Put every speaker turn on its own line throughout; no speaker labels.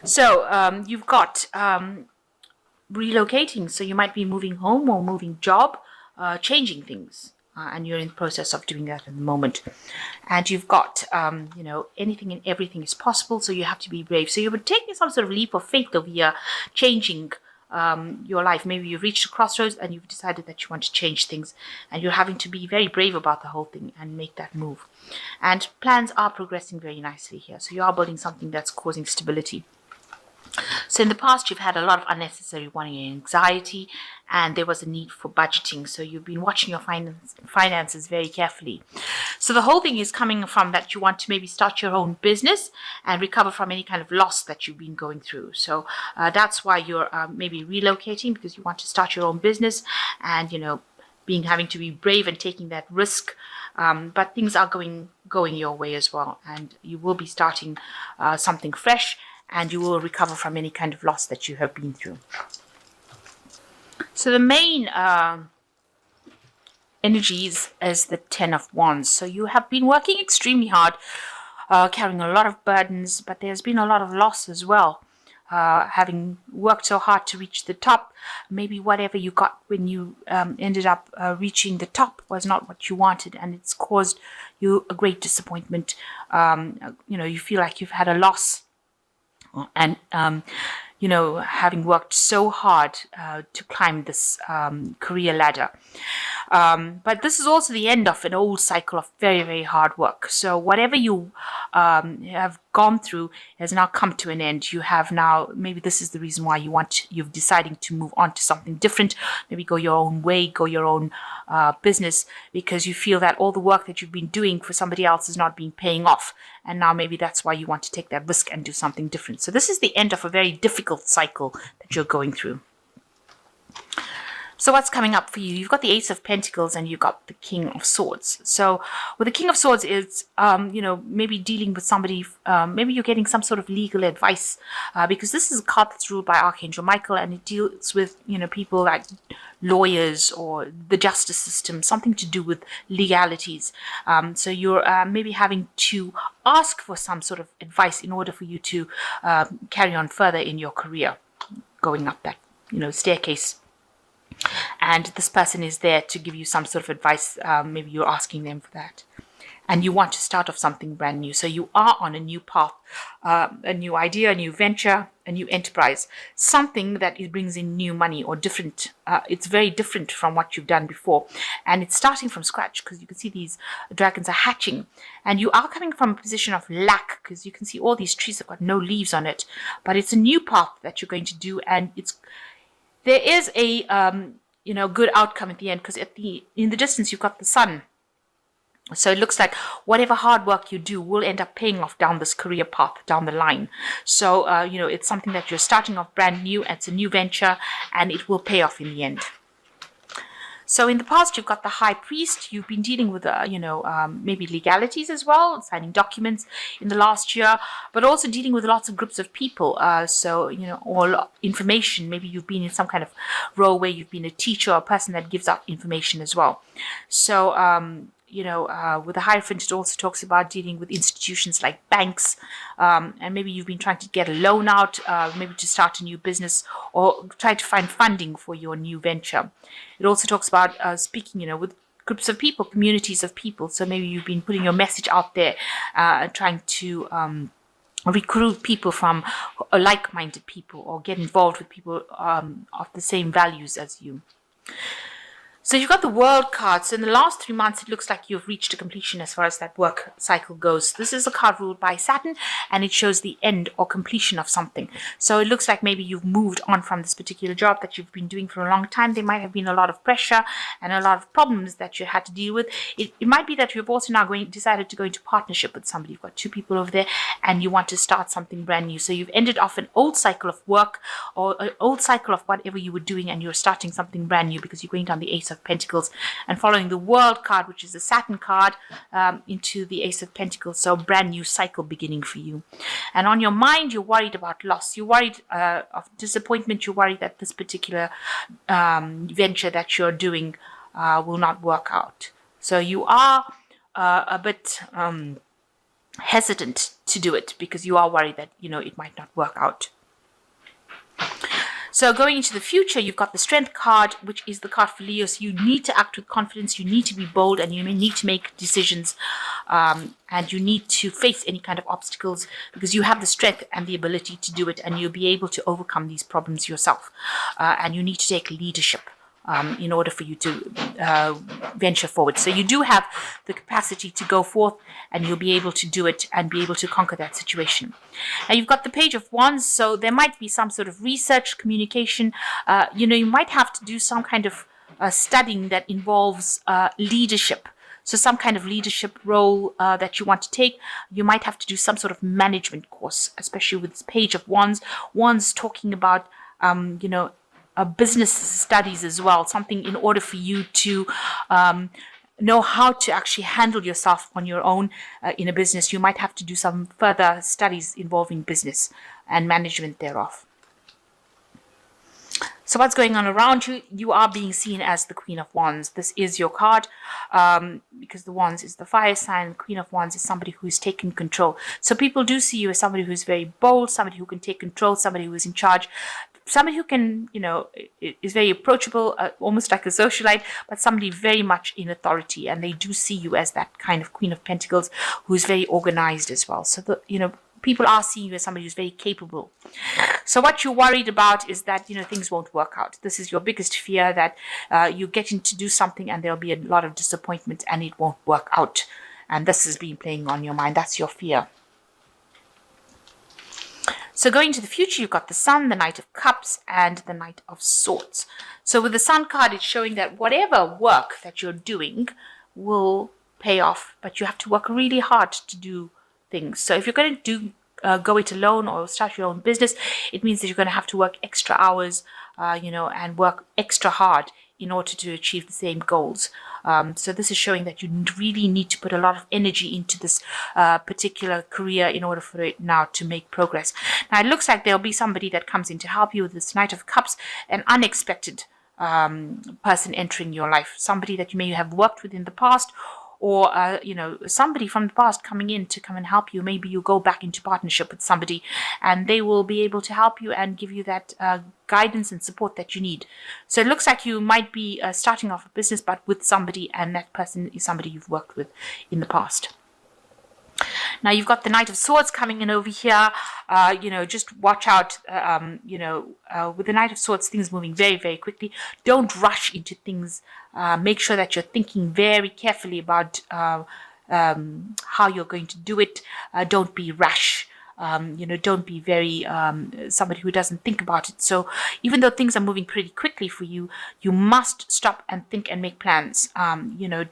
So you've got relocating. So you might be moving home or moving job, changing things. And you're in the process of doing that at the moment. And you've got, anything and everything is possible. So you have to be brave. So you're taking some sort of leap of faith over here, changing your life. Maybe you've reached a crossroads and you've decided that you want to change things. And you're having to be very brave about the whole thing and make that move. And plans are progressing very nicely here. So you are building something that's causing stability. So in the past, you've had a lot of unnecessary worry and anxiety, and there was a need for budgeting. So you've been watching your finances very carefully. So the whole thing is coming from that you want to maybe start your own business and recover from any kind of loss that you've been going through. So that's why you're maybe relocating, because you want to start your own business and, having to be brave and taking that risk. But things are going your way as well, and you will be starting something fresh, and you will recover from any kind of loss that you have been through. So the main energies is the Ten of Wands. So you have been working extremely hard, carrying a lot of burdens, but there's been a lot of loss as well. Having worked so hard to reach the top, maybe whatever you got when you ended up reaching the top was not what you wanted, and it's caused you a great disappointment. You feel like you've had a loss, and having worked so hard to climb this career ladder. But this is also the end of an old cycle of very, very hard work. So whatever you have gone through has now come to an end. You have now, maybe this is the reason why you're deciding to move on to something different, maybe go your own way, go your own business, because you feel that all the work that you've been doing for somebody else is not being paying off. And now maybe that's why you want to take that risk and do something different. So this is the end of a very difficult cycle that you're going through. So what's coming up for you? You've got the Ace of Pentacles and you've got the King of Swords. So with the King of Swords, it's, maybe dealing with somebody, maybe you're getting some sort of legal advice, because this is a card that's ruled by Archangel Michael, and it deals with, people like lawyers or the justice system, something to do with legalities. So you're maybe having to ask for some sort of advice in order for you to carry on further in your career, going up that, staircase. And this person is there to give you some sort of advice. Maybe you're asking them for that. And you want to start off something brand new. So you are on a new path, a new idea, a new venture, a new enterprise, something that it brings in new money or different. It's very different from what you've done before. And it's starting from scratch, because you can see these dragons are hatching. And you are coming from a position of lack, because you can see all these trees have got no leaves on it. But it's a new path that you're going to do, and there is a good outcome at the end, because in the distance you've got the sun. So it looks like whatever hard work you do will end up paying off down this career path down the line. So it's something that you're starting off brand new. It's a new venture, and it will pay off in the end. So in the past, you've got the High Priest. You've been dealing with, maybe legalities as well, signing documents in the last year, but also dealing with lots of groups of people. All information. Maybe you've been in some kind of role where you've been a teacher or a person that gives out information as well. So, with the Hierophant, it also talks about dealing with institutions like banks, and maybe you've been trying to get a loan out, maybe to start a new business or try to find funding for your new venture. It also talks about speaking, with groups of people, communities of people. So maybe you've been putting your message out there, trying to recruit people from like-minded people, or get involved with people of the same values as you. So you've got the World card. So in the last 3 months, it looks like you've reached a completion as far as that work cycle goes. This is a card ruled by Saturn, and it shows the end or completion of something. So it looks like maybe you've moved on from this particular job that you've been doing for a long time. There might have been a lot of pressure and a lot of problems that you had to deal with. It might be that you've also now decided to go into partnership with somebody. You've got 2 people over there, and you want to start something brand new. So you've ended off an old cycle of work, or an old cycle of whatever you were doing, and you're starting something brand new, because you're going down the Ace of Pentacles and following the World card, which is the Saturn card, into the Ace of Pentacles. So brand new cycle beginning for you. And on your mind, you're worried about loss. You're worried of disappointment. You're worried that this particular venture that you're doing will not work out. So you are a bit hesitant to do it because you are worried that, it might not work out. So going into the future, you've got the Strength card, which is the card for Leo. So you need to act with confidence, you need to be bold, and you may need to make decisions, and you need to face any kind of obstacles because you have the strength and the ability to do it, and you'll be able to overcome these problems yourself. And you need to take leadership in order for you to venture forward. So you do have the capacity to go forth, and you'll be able to do it and be able to conquer that situation. Now you've got the Page of Wands, so there might be some sort of research, communication. You might have to do some kind of studying that involves leadership. So some kind of leadership role that you want to take. You might have to do some sort of management course, especially with this Page of Wands. Wands talking about, business studies as well, something in order for you to know how to actually handle yourself on your own in a business. You might have to do some further studies involving business and management thereof. So what's going on around you? You are being seen as the Queen of Wands. This is your card because the Wands is the fire sign. Queen of Wands is somebody who's taken control. So people do see you as somebody who's very bold, somebody who can take control, somebody who is in charge, somebody who can, is very approachable, almost like a socialite, but somebody very much in authority. And they do see you as that kind of Queen of Pentacles who is very organized as well. So, people are seeing you as somebody who's very capable. So what you're worried about is that, things won't work out. This is your biggest fear, that you get in to do something and there'll be a lot of disappointment and it won't work out. And this has been playing on your mind. That's your fear. So going to the future, you've got the Sun, the Knight of Cups, and the Knight of Swords. So with the Sun card, it's showing that whatever work that you're doing will pay off, but you have to work really hard to do things. So if you're going to go it alone or start your own business, it means that you're going to have to work extra hours, and work extra hard in order to achieve the same goals. So this is showing that you really need to put a lot of energy into this particular career in order for it now to make progress. Now it looks like there'll be somebody that comes in to help you with this Knight of Cups, an unexpected person entering your life, somebody that you may have worked with in the past, or somebody from the past coming in to come and help you. Maybe you go back into partnership with somebody and they will be able to help you and give you that guidance and support that you need. So it looks like you might be starting off a business, but with somebody, and that person is somebody you've worked with in the past. Now you've got the Knight of Swords coming in over here. Just watch out, with the Knight of Swords, things moving very, very quickly. Don't rush into things. Make sure that you're thinking very carefully about how you're going to do it. Don't be rash. Don't be very somebody who doesn't think about it. So even though things are moving pretty quickly for you, you must stop and think and make plans.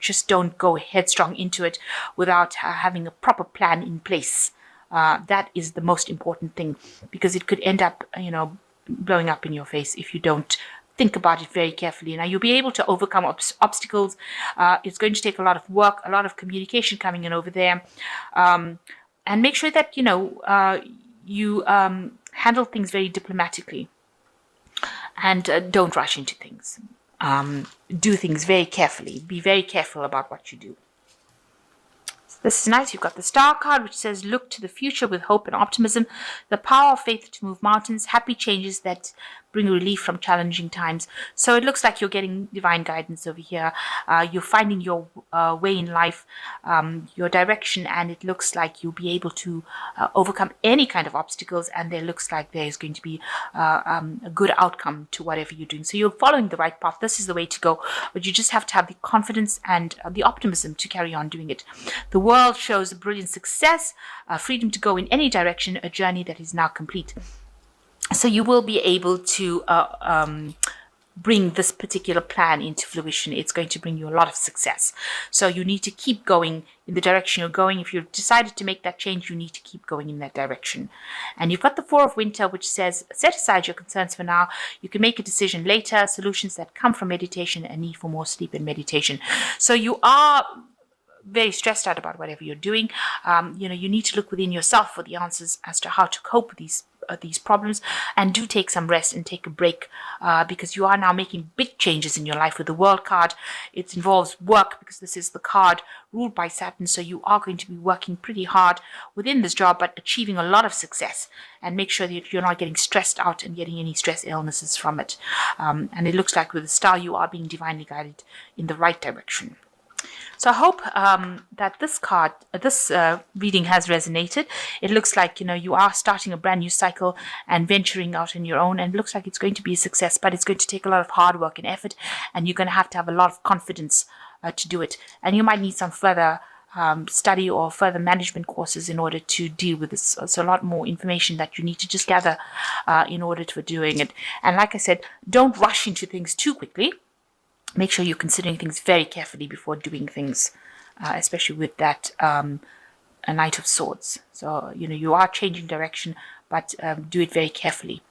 Just don't go headstrong into it without having a proper plan in place. That is the most important thing, because it could end up, blowing up in your face if you don't think about it very carefully. Now you'll be able to overcome obstacles. It's going to take a lot of work, a lot of communication coming in over there. And make sure that, you handle things very diplomatically, and don't rush into things. Do things very carefully. Be very careful about what you do. So this is nice. You've got the Star card, which says, look to the future with hope and optimism, the power of faith to move mountains, happy changes that bring relief from challenging times. So it looks like you're getting divine guidance over here. You're finding your way in life, your direction, and it looks like you'll be able to overcome any kind of obstacles, and there looks like there is going to be a good outcome to whatever you're doing. So you're following the right path. This is the way to go, but you just have to have the confidence and the optimism to carry on doing it. The world shows a brilliant success, freedom to go in any direction, a journey that is now complete. So you will be able to bring this particular plan into fruition. It's going to bring you a lot of success. So you need to keep going in the direction you're going. If you've decided to make that change, you need to keep going in that direction. And you've got the Four of Winter, which says, set aside your concerns for now. You can make a decision later. Solutions that come from meditation and need for more sleep and meditation. So you are very stressed out about whatever you're doing. You need to look within yourself for the answers as to how to cope with these these problems, and do take some rest and take a break, because you are now making big changes in your life with the World card. It involves work because this is the card ruled by Saturn, so you are going to be working pretty hard within this job, but achieving a lot of success. And make sure that you're not getting stressed out and getting any stress illnesses from it. And it looks like with the star, you are being divinely guided in the right direction. So I hope that this reading has resonated. It looks like, you are starting a brand new cycle and venturing out on your own, and it looks like it's going to be a success, but it's going to take a lot of hard work and effort, and you're going to have a lot of confidence to do it. And you might need some further study or further management courses in order to deal with this. So a lot more information that you need to just gather in order to doing it. And like I said, don't rush into things too quickly. Make sure you're considering things very carefully before doing things, especially with that a Knight of Swords. So, you are changing direction, but do it very carefully.